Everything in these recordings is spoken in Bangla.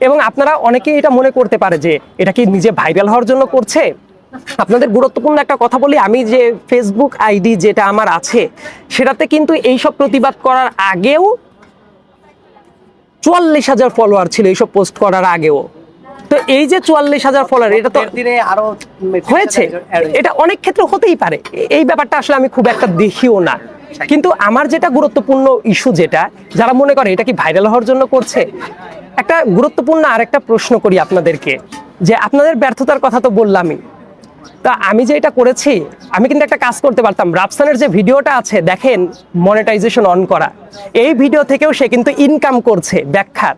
এবং আপনারা অনেকেই এটা মনে করতে পারে যে এটা কি নিজে ভাইরাল হওয়ার জন্য করছে। আপনাদের গুরুত্বপূর্ণ একটা কথা বলি, আমি যে ফেসবুক আইডি যেটা আমার আছে সেটাতে কিন্তু এইসব প্রতিবাদ করার আগেও 44,000 ফলোয়ার ছিল এইসব পোস্ট করার আগেও। তো এই যে 44,000 ফলোয়ার, এটা তো দিনে আরো হয়েছে, এটা অনেক ক্ষেত্রে হতেই পারে, এই ব্যাপারটা আসলে আমি খুব একটা দেখিও না। কিন্তু আমার যেটা গুরুত্বপূর্ণ ইস্যু, যেটা যারা মনে করে এটা কি ভাইরাল হওয়ার জন্য করছে, একটা গুরুত্বপূর্ণ আরেকটা প্রশ্ন করি আপনাদেরকে, যে আপনাদের ব্যর্থতার কথা তো বললামই, তা আমি যে এটা করেছি, আমি কিন্তু একটা কাজ করতে পারতাম। রাফসানের যে ভিডিওটা আছে দেখেন, মনিটাইজেশন অন করা, এই ভিডিও থেকেও সে কিন্তু ইনকাম করছে ব্যাখ্যার।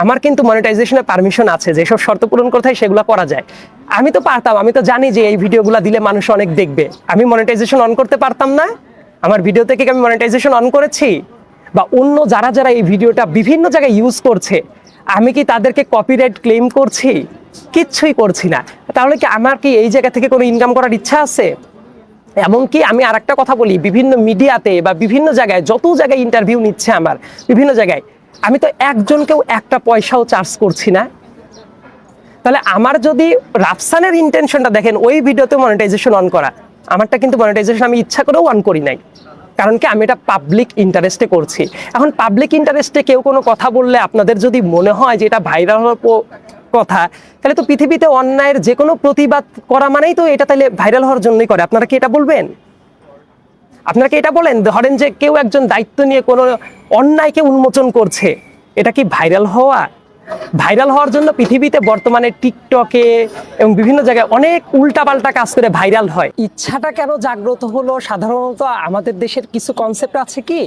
আমার কিন্তু মনিটাইজেশনের পারমিশন আছে, যেসব শর্ত পূরণ করতে হয় সেগুলো করা যায়। আমি তো পারতাম, আমি তো জানি যে এই ভিডিওগুলো দিলে মানুষ অনেক দেখবে, আমি মনিটাইজেশন অন করতে পারতাম না? আমার ভিডিও থেকে আমি মনিটাইজেশন অন করেছি? বা অন্য যারা যারা এই ভিডিওটা বিভিন্ন জায়গায় ইউজ করছে, আমি কি তাদেরকে কপিরাইট ক্লেম করছি? কিচ্ছুই করছি না। তাহলে কি আমার কি এই জায়গা থেকে কোনো ইনকাম করার ইচ্ছা আছে? এমনকি আমি আরেকটা কথা বলি, বিভিন্ন মিডিয়াতে বা বিভিন্ন জায়গায়, যত জায়গায় ইন্টারভিউ নিচ্ছে আমার বিভিন্ন জায়গায়, আমি তো একজনকেও একটা পয়সাও চার্জ করছি না। তাহলে আমার যদি রাফসানের ইন্টেনশনটা দেখেন, ওই ভিডিওতে মনিটাইজেশন অন করা, আমারটা কিন্তু মনিটাইজেশন আমি ইচ্ছা করেও অন করি নাই, কারণ কি আমি এটা পাবলিক ইন্টারেস্টে করছি। এখন পাবলিক ইন্টারেস্টে কেউ কোনো কথা বললে আপনাদের যদি মনে হয় যে এটা ভাইরাল হওয়ার কথা, তাহলে তো পৃথিবীতে অন্যায়ের যে কোনো প্রতিবাদ করা মানেই তো এটা তাহলে ভাইরাল হওয়ার জন্যই করে। আপনারা কি এটা বলবেন? আপনারা কি এটা বলেন? ধরেন যে কেউ একজন দায়িত্ব নিয়ে কোনো অন্যায়কে উন্মোচন করছে, এটা কি ভাইরাল হওয়া? ভাইরাল হওয়ার জন্য পৃথিবীতে বর্তমানে টিকটকে এবং বিভিন্ন জায়গায় অনেক উল্টাপাল্টা কাজ করে ভাইরাল হয়। ইচ্ছাটা কেন জাগ্রত হলো? সাধারণত আমাদের দেশের কিছু কনসেপ্ট আছে কি,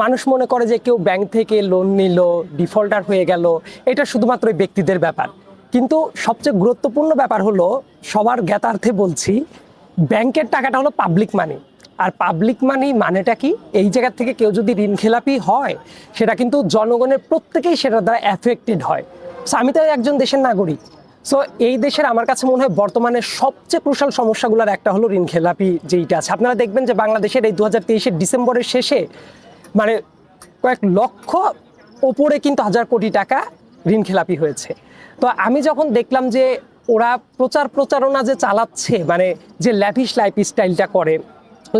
মানুষ মনে করে যে কেউ ব্যাংক থেকে লোন নিল, ডিফল্টার হয়ে গেল, এটা শুধুমাত্র ব্যক্তিদের ব্যাপার। কিন্তু সবচেয়ে গুরুত্বপূর্ণ ব্যাপার হলো, সবার জ্ঞাতার্থে বলছি, ব্যাংকের টাকাটা হলো পাবলিক মানি। আর পাবলিক মানি মানেটা কি? এই জায়গা থেকে কেউ যদি ঋণ খেলাপি হয়, সেটা কিন্তু জনগণের প্রত্যেকেই সেটার দ্বারা এফেক্টেড হয়। সো আমি তো একজন দেশের নাগরিক। সো এই দেশের আমার কাছে মনে হয় বর্তমানে সবচেয়ে ক্রুশাল সমস্যাগুলোর একটা হলো ঋণ খেলাপি যেইটা আছে। আপনারা দেখবেন যে বাংলাদেশের এই 2023-এর ডিসেম্বরের শেষে মানে কয়েক লক্ষ ওপরে কিন্তু হাজার কোটি টাকা ঋণ খেলাপি হয়েছে। তো আমি যখন দেখলাম যে ওরা প্রচারণা যে চালাচ্ছে, মানে যে ল্যাভিশ লাইফ স্টাইলটা করে,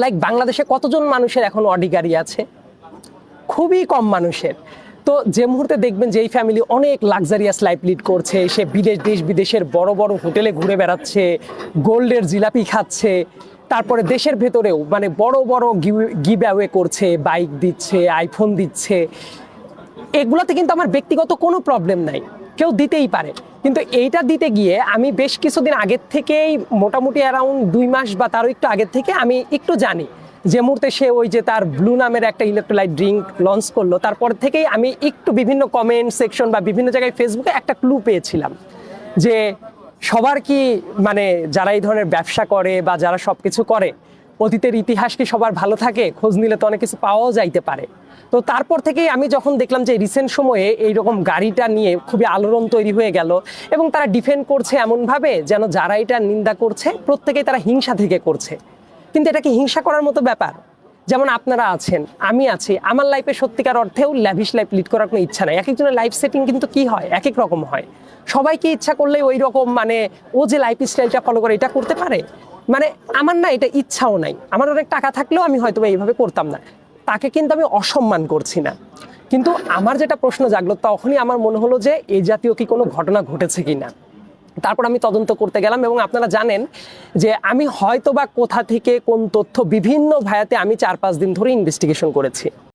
লাইক বাংলাদেশে কতজন মানুষের এখন অডি গাড়ি আছে? খুবই কম মানুষের। তো যে মুহূর্তে দেখবেন যে এই ফ্যামিলি অনেক লাক্সারিয়াস লাইফ লিড করছে, সে দেশ বিদেশের বড় বড় হোটেলে ঘুরে বেড়াচ্ছে, গোল্ডের জিলাপি খাচ্ছে, তারপরে দেশের ভেতরেও মানে বড় বড় গিভ অ্যাওয়ে করছে, বাইক দিচ্ছে, আইফোন দিচ্ছে, এগুলোতে কিন্তু আমার ব্যক্তিগত কোনো প্রবলেম নাই, কেউ দিতেই পারে। কিন্তু এইটা দিতে গিয়ে আমি বেশ কিছুদিন আগের থেকেই, মোটামুটি অ্যারাউন্ড 2 মাস বা তারও একটু আগের থেকে আমি একটু জানি, যে মুহূর্তে সে ওই যে তার ব্লু নামের একটা ইলেকট্রোলাইট ড্রিঙ্ক লঞ্চ করলো, তারপর থেকেই আমি একটু বিভিন্ন কমেন্ট সেকশন বা বিভিন্ন জায়গায় ফেসবুকে একটা ক্লু পেয়েছিলাম যে সবার কি মানে যারা এই ধরনের ব্যবসা করে বা যারা সব কিছু করে, অতীতের ইতিহাস কি সবার ভালো থাকে? খোঁজ নিলে তো অনেক কিছু পাওয়াও যাইতে পারে। তো তারপর থেকেই আমি যখন দেখলাম যে রিসেন্ট সময়ে এইরকম গাড়িটা নিয়ে খুবই আলোড়ন তৈরি হয়ে গেল, এবং তারা ডিফেন্ড করছে এমনভাবে যেন যারা এটা নিন্দা করছে প্রত্যেকেই তারা হিংসা থেকে করছে। কিন্তু এটা কি হিংসা করার মতো ব্যাপার? যেমন আপনারা আছেন, আমি আছি, আমার লাইফে সত্যিকার অর্থেও ল্যাভিশ লাইফ লিড করার কোনো ইচ্ছা নাই। এক একজনের লাইফ সেটিং কিন্তু কি হয়, এক এক রকম হয়। সবাই কি ইচ্ছা করলে ওই রকম মানে ও যে লাইফ স্টাইলটা ফলো করে এটা করতে পারে? মানে আমার না এটা ইচ্ছাও নাই। আমার অনেক টাকা থাকলেও আমি হয়তো এইভাবে করতাম না। তাকে কিন্তু আমি অসম্মান করছি না। কিন্তু আমার যেটা প্রশ্ন জাগলো, তখনই আমার মনে হলো যে এই জাতীয় কি কোনো ঘটনা ঘটেছে কিনা। তারপর আমি তদন্ত করতে গেলাম, এবং আপনারা জানেন যে আমি হয়তো বা কোথা থেকে কোন তথ্য বিভিন্ন ভায়াতে আমি 4-5 দিন ধরে ইনভেস্টিগেশন করেছি।